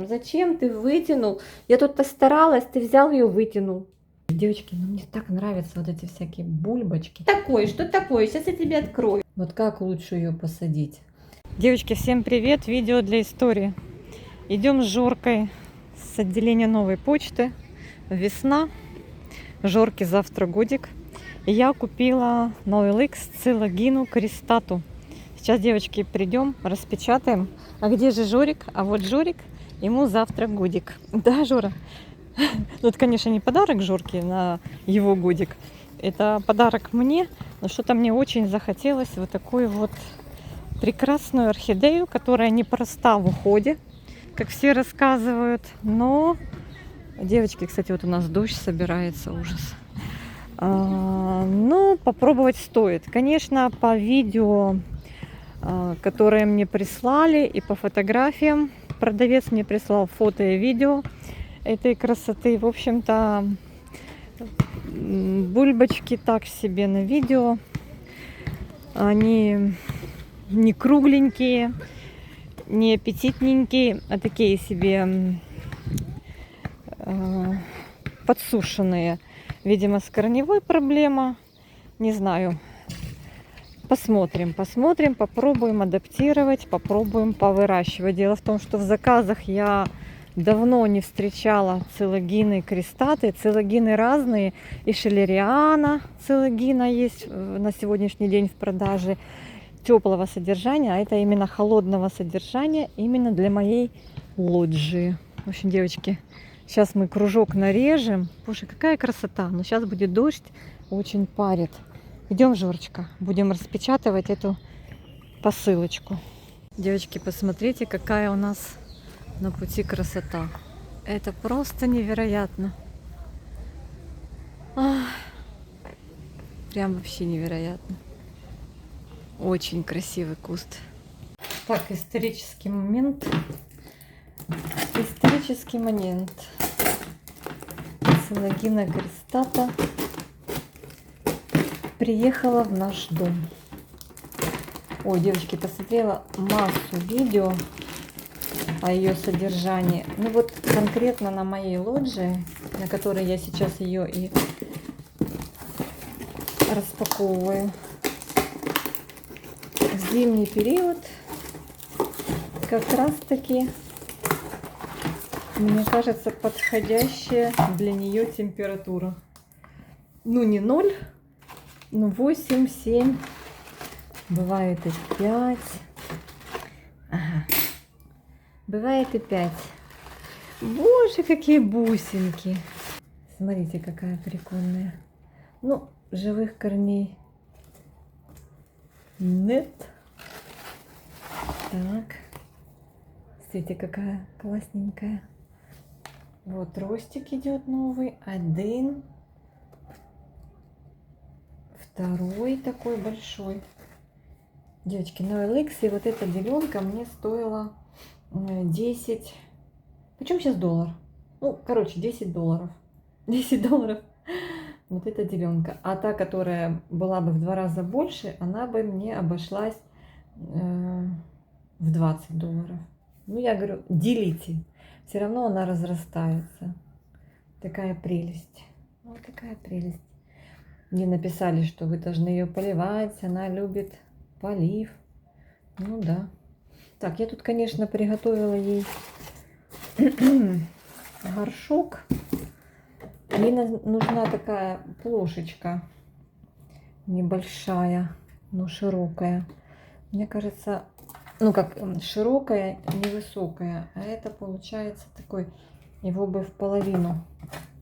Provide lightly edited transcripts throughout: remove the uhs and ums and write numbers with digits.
Зачем ты вытянул? Я тут постаралась, ты взял ее, вытянул. Девочки, ну мне так нравятся вот эти всякие бульбочки. Такое, что такое? Сейчас я тебе открою. Вот как лучше ее посадить? Девочки, всем привет! Видео для истории. Идем с Жоркой с отделения новой почты. Весна. Жорке завтра годик. И я купила на OLX цилогину крестату. Сейчас, девочки, придем, распечатаем. А где же Жорик? А вот Жорик, ему завтра годик. Да, Жора? Ну, это, конечно, не подарок Жорке на его годик. Это подарок мне. Но что-то мне очень захотелось вот такую вот прекрасную орхидею, которая непроста в уходе, как все рассказывают. Но, девочки, кстати, вот у нас дождь собирается, ужас. Но попробовать стоит. Конечно, по видео, которые мне прислали, и по фотографиям. Продавец мне прислал фото и видео этой красоты. В общем-то, бульбочки так себе на видео. Они не кругленькие, не аппетитненькие, а такие себе подсушенные. Видимо, с корневой проблема. Не знаю. Посмотрим, попробуем адаптировать, попробуем повыращивать. Дело в том, что в заказах я давно не встречала цилогины крестаты. Цилогины разные. И шелериана цилогина есть на сегодняшний день в продаже. Теплого содержания, а это именно холодного содержания, именно для моей лоджии. В общем, девочки, сейчас мы кружок нарежем. Боже, какая красота. Но сейчас будет дождь, очень парит. Идем, Жорочка, будем распечатывать эту посылочку. Девочки, посмотрите, какая у нас на пути красота. Это просто невероятно. Прям вообще невероятно. Очень красивый куст. Так, исторический момент. Исторический момент. Цилогина крестата приехала в наш дом. Ой, девочки, посмотрела массу видео о ее содержании. Ну вот конкретно на моей лоджии, на которой я сейчас ее и распаковываю. В зимний период как раз таки, мне кажется, подходящая для нее температура. Ну не 0, ну 8, 7, бывает и 5. Ага. Бывает и 5. Боже, какие бусинки. Смотрите, какая прикольная. Ну, живых корней нет. Так. Смотрите, какая классненькая. Вот ростик идет новый. Один. Второй такой большой. Девочки, на OLX и вот эта деленка мне стоила 10. Почем сейчас доллар? Ну, короче, $10. $10. Вот эта деленка. А та, которая была бы в 2 раза больше, она бы мне обошлась в $20. Ну, я говорю, делите. Все равно она разрастается. Такая прелесть. Вот такая прелесть. Мне написали, что вы должны ее поливать. Она любит полив. Ну да. Так, я тут, конечно, приготовила ей горшок. Ей нужна такая плошечка небольшая, но широкая. Мне кажется, ну как широкая, невысокая. А это получается такой, его бы в половину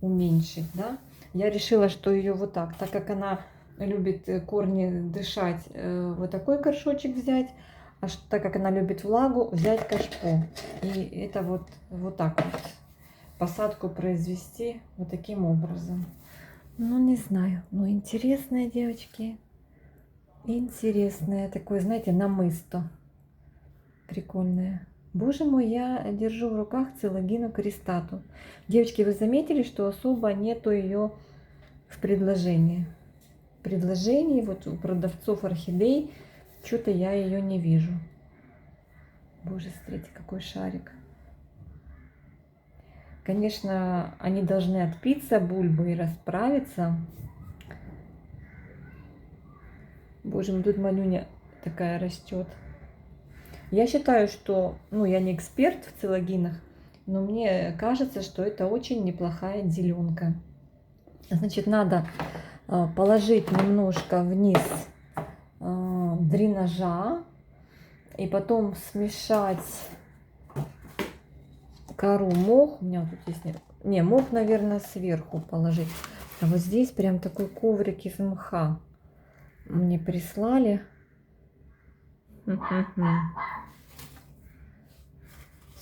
уменьшить, да? Я решила, что ее вот так как она любит корни дышать, вот такой горшочек взять. А так как она любит влагу, взять кашпо. И это вот так вот. Посадку произвести вот таким образом. Ну, не знаю. Ну, интересная, девочки. Интересная. Такое, знаете, намысто. Прикольная. Боже мой, я держу в руках цилогину крестату. Девочки, вы заметили, что особо нету ее в предложении? В предложении вот у продавцов орхидей что-то я ее не вижу. Боже, смотрите, какой шарик. Конечно, они должны отпиться, бульбы, и расправиться. Боже мой, тут манюня такая растет. Я считаю, что, ну, я не эксперт в целлогинах, но мне кажется, что это очень неплохая зеленка. Значит, надо положить немножко вниз дренажа и потом смешать кору, мох. У меня вот тут есть... Не, мох, наверное, сверху положить. А вот здесь прям такой коврик из мха мне прислали.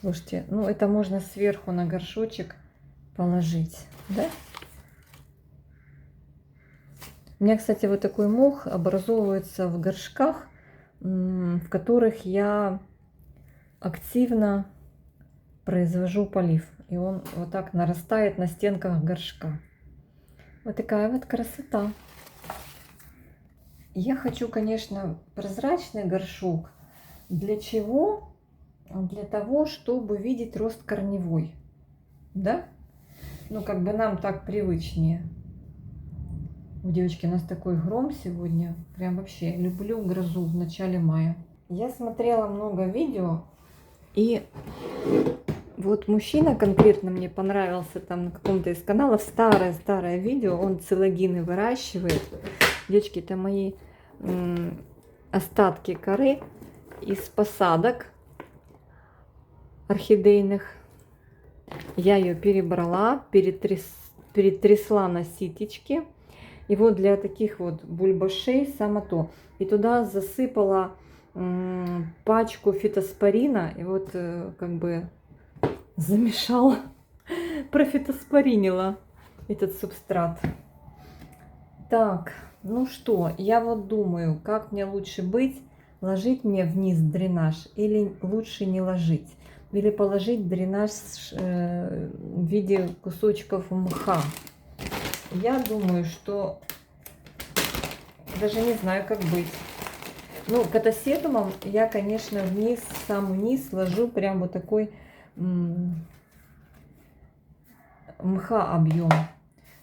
Слушайте, ну это можно сверху на горшочек положить, да? У меня, кстати, вот такой мох образовывается в горшках, в которых я активно произвожу полив. И он вот так нарастает на стенках горшка. Вот такая вот красота. Я хочу, конечно, прозрачный горшок. Для чего? Для того, чтобы видеть рост корневой. Да? Ну, как бы нам так привычнее. У девочки, у нас такой гром сегодня. Прям вообще люблю грозу в начале мая. Я смотрела много видео. И вот мужчина конкретно мне понравился там на каком-то из каналов. Старое видео. Он целлогины выращивает. Девочки, это мои остатки коры из посадок орхидейных. Я ее перебрала, перетрясла на ситечке. И вот для таких вот бульбашей само то. И туда засыпала пачку фитоспорина. И вот как бы замешала, профитоспоринила этот субстрат. Так, ну что, я вот думаю, как мне лучше быть. Ложить мне вниз дренаж или лучше не ложить? Или положить дренаж в виде кусочков мха? Я думаю, что даже не знаю, как быть. Ну, катасетумом я, конечно, вниз, сам вниз ложу прям вот такой мха объем.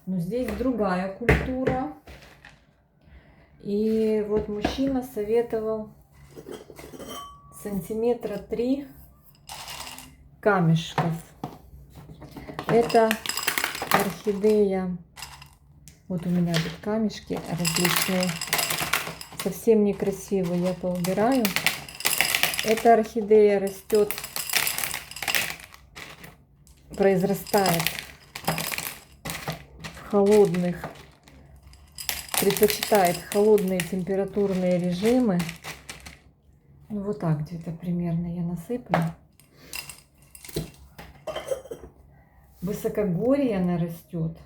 Но здесь другая культура. И вот мужчина советовал сантиметра 3 камешков. Это орхидея. Вот у меня тут камешки различные. Совсем некрасивые, я поубираю. Эта орхидея растет, произрастает в холодных, предпочитает холодные температурные режимы. Ну, вот так где-то примерно я насыплю. В высокогорье она растет.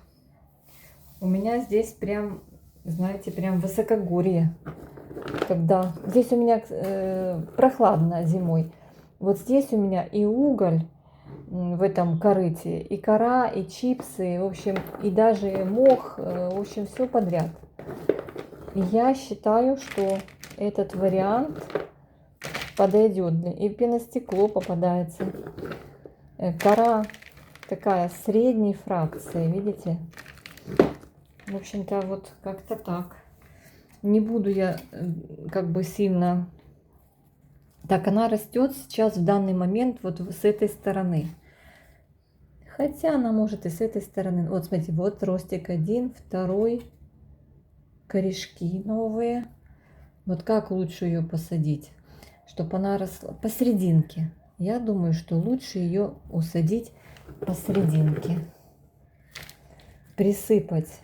У меня здесь прям, знаете, прям высокогорье. Когда здесь у меня прохладно зимой. Вот здесь у меня и уголь в этом корыте, и кора, и чипсы, в общем, и даже мох, в общем, все подряд. Я считаю, что этот вариант подойдет. И пеностекло попадается. Кора такая средней фракции, видите? В общем-то, вот как-то так. Не буду я как бы сильно... Так, она растет сейчас в данный момент вот с этой стороны. Хотя она может и с этой стороны. Вот смотрите, вот ростик 1, 2, корешки новые. Вот как лучше ее посадить, чтобы она росла посерединке. Я думаю, что лучше ее усадить посерединке. Присыпать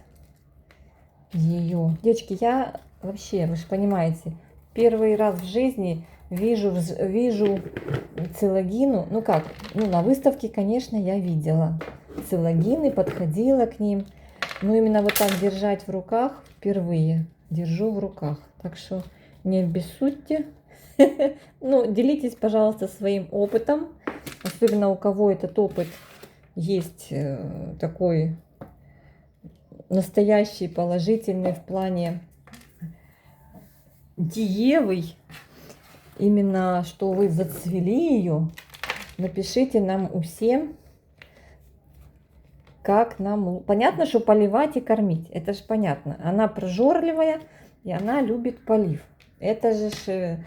ее. Девочки, я вообще, вы же понимаете, первый раз в жизни вижу целлогину. Ну как, ну на выставке, конечно, я видела целлогины, подходила к ним. Но именно вот так держать в руках впервые. Держу в руках. Так что не обессудьте. Ну, делитесь, пожалуйста, своим опытом. Особенно у кого этот опыт есть такой настоящий, положительный в плане диевый. Именно что вы зацвели ее. Напишите нам всем. как нам... Понятно, что поливать и кормить. Это же понятно. Она прожорливая, и она любит полив. Это же к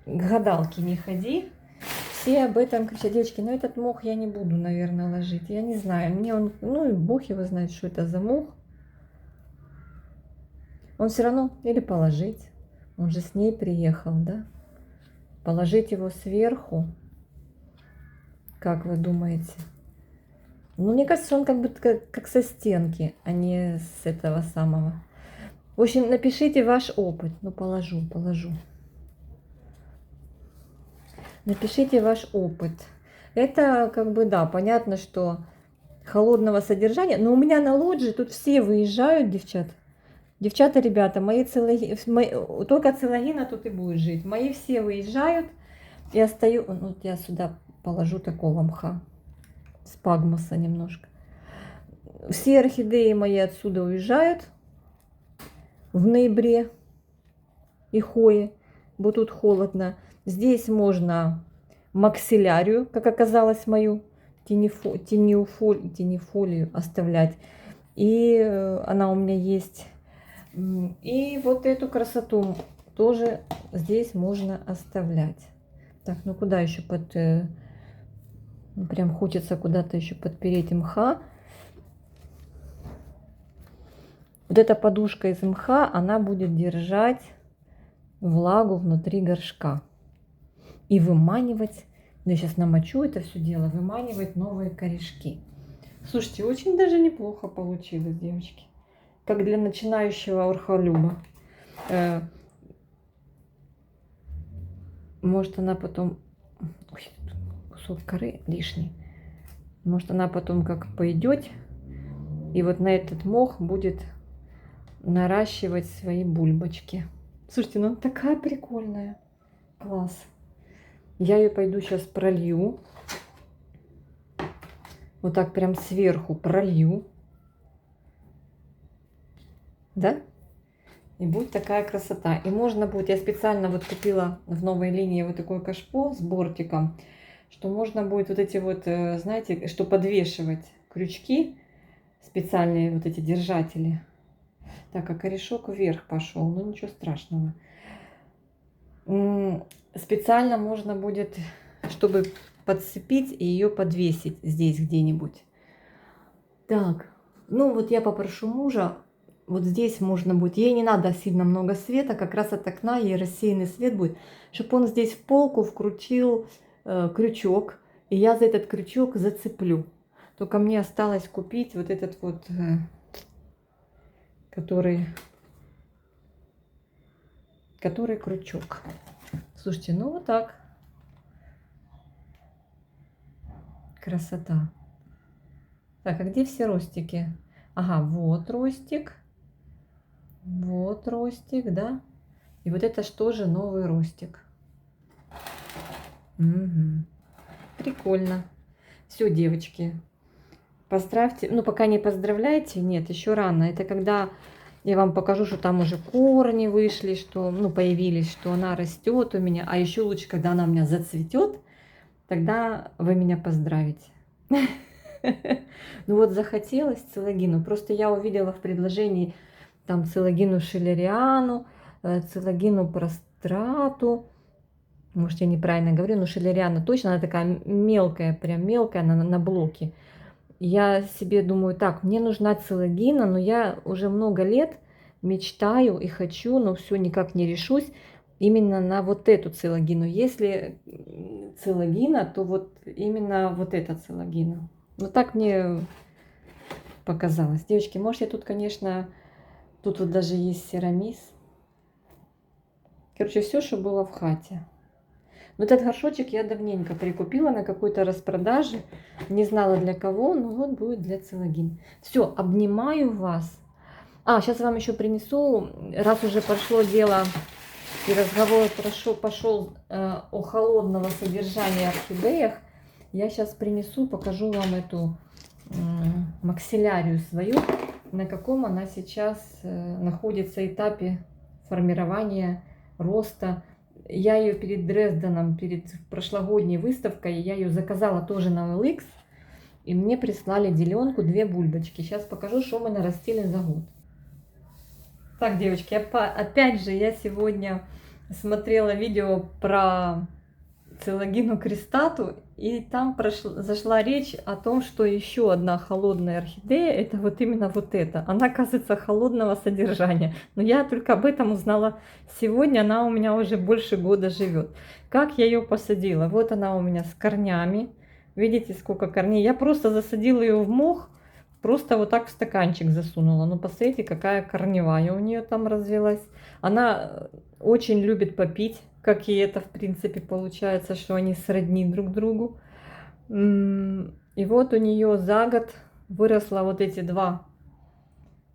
гадалке не ходи. Все об этом кричат. Девочки, ну этот мох я не буду, наверное, ложить. Я не знаю. Мне он... Ну и бог его знает, что это за мох. Он все равно... Или положить. Он же с ней приехал, да? Положить его сверху. Как вы думаете? Ну, мне кажется, он как бы как со стенки, а не с этого самого. В общем, напишите ваш опыт. Ну, положу. Напишите ваш опыт. Это как бы, да, понятно, что холодного содержания. Но у меня на лоджии тут все выезжают, девчат. Девчата, ребята, только целогина тут и будет жить. Мои все выезжают. И остаю... Вот я сюда положу такого мха. Спагмуса немножко. Все орхидеи мои отсюда уезжают в ноябре. И хои, бо тут холодно. Здесь можно максилярию, как оказалось, мою тенифолию оставлять. И она у меня есть. И вот эту красоту тоже здесь можно оставлять. Так, ну куда еще прям хочется куда-то еще подпереть мха. Вот эта подушка из мха, она будет держать влагу внутри горшка. И выманивать, ну я сейчас намочу это все дело, выманивать новые корешки. Слушайте, очень даже неплохо получилось, девочки. Как для начинающего орхолюба. Может она потом... Ой, кусок коры лишний. Может она потом как пойдет, и вот на этот мох будет наращивать свои бульбочки. Слушайте, ну такая прикольная. Класс. Я ее пойду сейчас пролью. Вот так прям сверху пролью. Да? И будет такая красота. И можно будет, я специально вот купила в новой линии вот такое кашпо с бортиком, что можно будет вот эти вот, знаете, что подвешивать крючки, специальные вот эти держатели. Так, а корешок вверх пошел, ну ничего страшного. Специально можно будет, чтобы подцепить и ее подвесить здесь где-нибудь. Так, ну вот я попрошу мужа. Вот здесь можно будет, ей не надо сильно много света, как раз от окна ей рассеянный свет будет, чтобы он здесь в полку вкрутил крючок, и я за этот крючок зацеплю. Только мне осталось купить вот этот вот, который крючок. Слушайте, ну вот так. Красота. Так, а где все ростики? Ага, вот ростик. Вот ростик, да. И вот это что же новый ростик. Угу. Прикольно. Все, девочки. Поздравьте. Ну, пока не поздравляйте. Нет, еще рано. Это когда я вам покажу, что там уже корни вышли, что, ну, появились, что она растет у меня. А еще лучше, когда она у меня зацветет, тогда вы меня поздравите. Ну вот захотелось целогину. Просто я увидела в предложении там целогину шиллериану, целогину прострату. Может, я неправильно говорю, но шиллериана точно, она такая мелкая, прям мелкая, она на блоке. Я себе думаю, так, мне нужна целогина, но я уже много лет мечтаю и хочу, но все никак не решусь именно на вот эту целогину. Если целогина, то вот именно вот эта целогина. Ну так мне показалось. Девочки, может я тут, конечно, тут вот даже есть серамис. Короче, все, что было в хате. Но этот горшочек я давненько прикупила на какой-то распродаже. Не знала для кого, но вот будет для целогин. Все, обнимаю вас. А, сейчас вам еще принесу, раз уже пошло дело и разговор пошел о холодного содержания орхидеях, я сейчас принесу, покажу вам эту максилярию свою, на каком она сейчас находится этапе формирования, роста. Я ее перед Дрезденом, перед прошлогодней выставкой, я ее заказала тоже на OLX. И мне прислали деленку 2 бульбочки. Сейчас покажу, что мы нарастили за год. Так, девочки, опять же я сегодня смотрела видео про Целогину крестату, и там зашла речь о том, что еще одна холодная орхидея, это вот именно вот эта. Она, оказывается, холодного содержания. Но я только об этом узнала сегодня, она у меня уже больше года живет. Как я ее посадила? Вот она у меня с корнями. Видите, сколько корней? Я просто засадила ее в мох, просто вот так в стаканчик засунула. Ну, посмотрите, какая корневая у нее там развилась. Она очень любит попить, как и это, в принципе, получается, что они сродни друг другу. И вот у нее за год выросло вот эти 2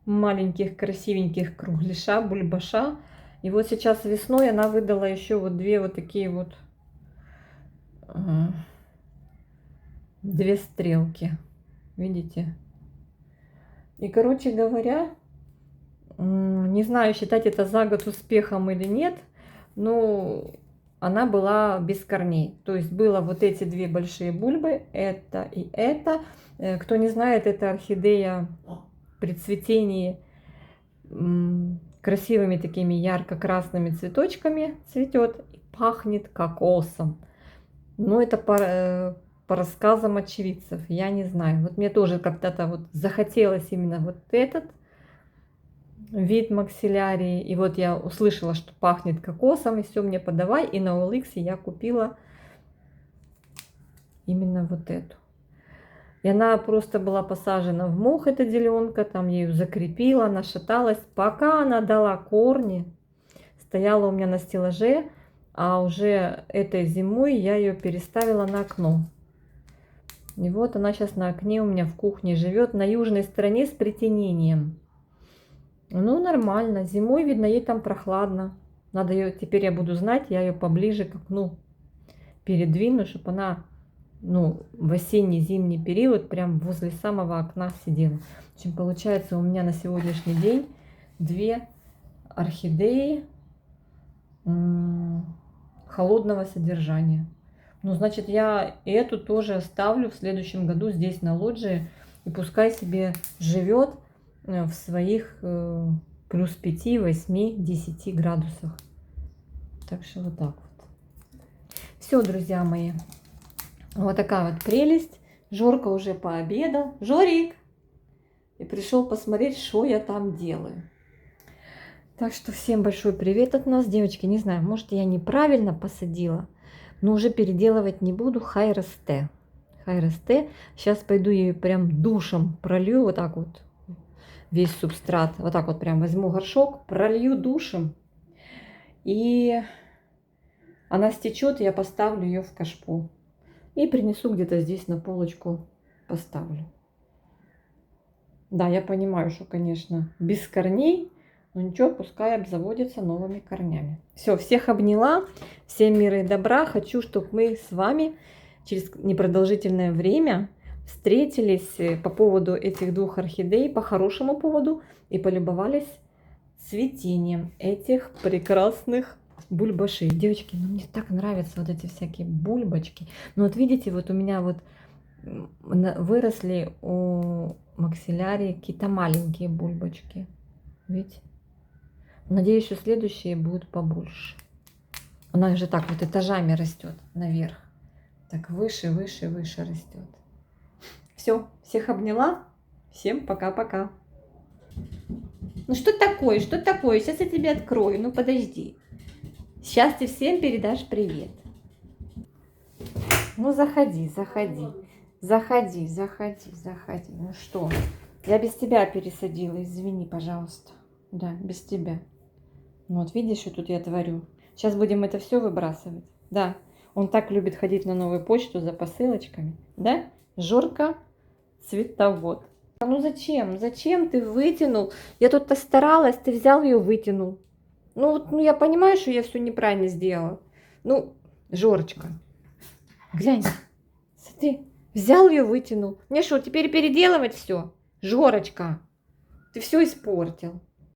маленьких красивеньких кругляша, бульбаша. И вот сейчас весной она выдала еще вот 2 вот такие вот 2 стрелки. Видите? И, короче говоря, не знаю, считать это за год успехом или нет, но она была без корней. То есть было вот эти 2 большие бульбы, это и это. Кто не знает, это орхидея при цветении красивыми такими ярко-красными цветочками цветет и пахнет кокосом. Но это по рассказам очевидцев, я не знаю. Вот мне тоже когда-то вот захотелось именно вот этот вид максилярии. И вот я услышала, что пахнет кокосом, и все, мне подавай. И на OLX я купила именно вот эту. И она просто была посажена в мох, эта деленка, там я ее закрепила, она шаталась, пока она дала корни. Стояла у меня на стеллаже, а уже этой зимой я ее переставила на окно. И вот она сейчас на окне у меня в кухне живет, на южной стороне с притенением. Ну, нормально. Зимой, видно, ей там прохладно. Надо ее, теперь я буду знать, я ее поближе к окну передвину, чтобы она, ну, в осенне-зимний период прям возле самого окна сидела. В общем, получается у меня на сегодняшний день 2 орхидеи холодного содержания. Ну, значит, я эту тоже оставлю в следующем году здесь на лоджии, и пускай себе живет в своих плюс 5, 8, 10 градусах. Так что вот так вот. Все, друзья мои. Вот такая вот прелесть. Жорка уже пообедал. Жорик! И пришел посмотреть, что я там делаю. Так что всем большой привет от нас, девочки. Не знаю, может, я неправильно посадила, но уже переделывать не буду. Хай расте. Хай расте. Сейчас пойду ее прям душем пролью вот так вот. Весь субстрат. Вот так вот прям возьму горшок, пролью душем. И она стечет, я поставлю ее в кашпо. И принесу где-то здесь на полочку, поставлю. Да, я понимаю, что, конечно, без корней, но ничего, пускай обзаводится новыми корнями. Все, всех обняла, всем мира и добра. Хочу, чтобы мы с вами через непродолжительное время встретились по поводу этих 2 орхидей, по хорошему поводу, и полюбовались цветением этих прекрасных бульбашей. Девочки, ну мне так нравятся вот эти всякие бульбочки. Ну вот видите, вот у меня вот выросли у максилярии какие-то маленькие бульбочки. Видите? Надеюсь, что следующие будут побольше. Она же так вот этажами растет наверх. Так выше, выше, выше растет. Все, всех обняла. Всем пока-пока. Ну что такое? Что такое? Сейчас я тебе открою. Ну подожди. Сейчас ты всем передашь привет. Ну заходи, заходи. Заходи, заходи, заходи. Ну что? Я без тебя пересадила. Извини, пожалуйста. Да, без тебя. Ну вот видишь, что тут я творю. Сейчас будем это все выбрасывать. Да, он так любит ходить на новую почту за посылочками. Да? Жорка цветовод. А ну зачем? Зачем ты вытянул? Я тут постаралась, ты взял ее, вытянул. Ну, вот, я понимаю, что я все неправильно сделала. Ну, Жорочка, глянь, смотри, взял ее, вытянул. Мне что, теперь переделывать все? Жорочка, ты все испортил.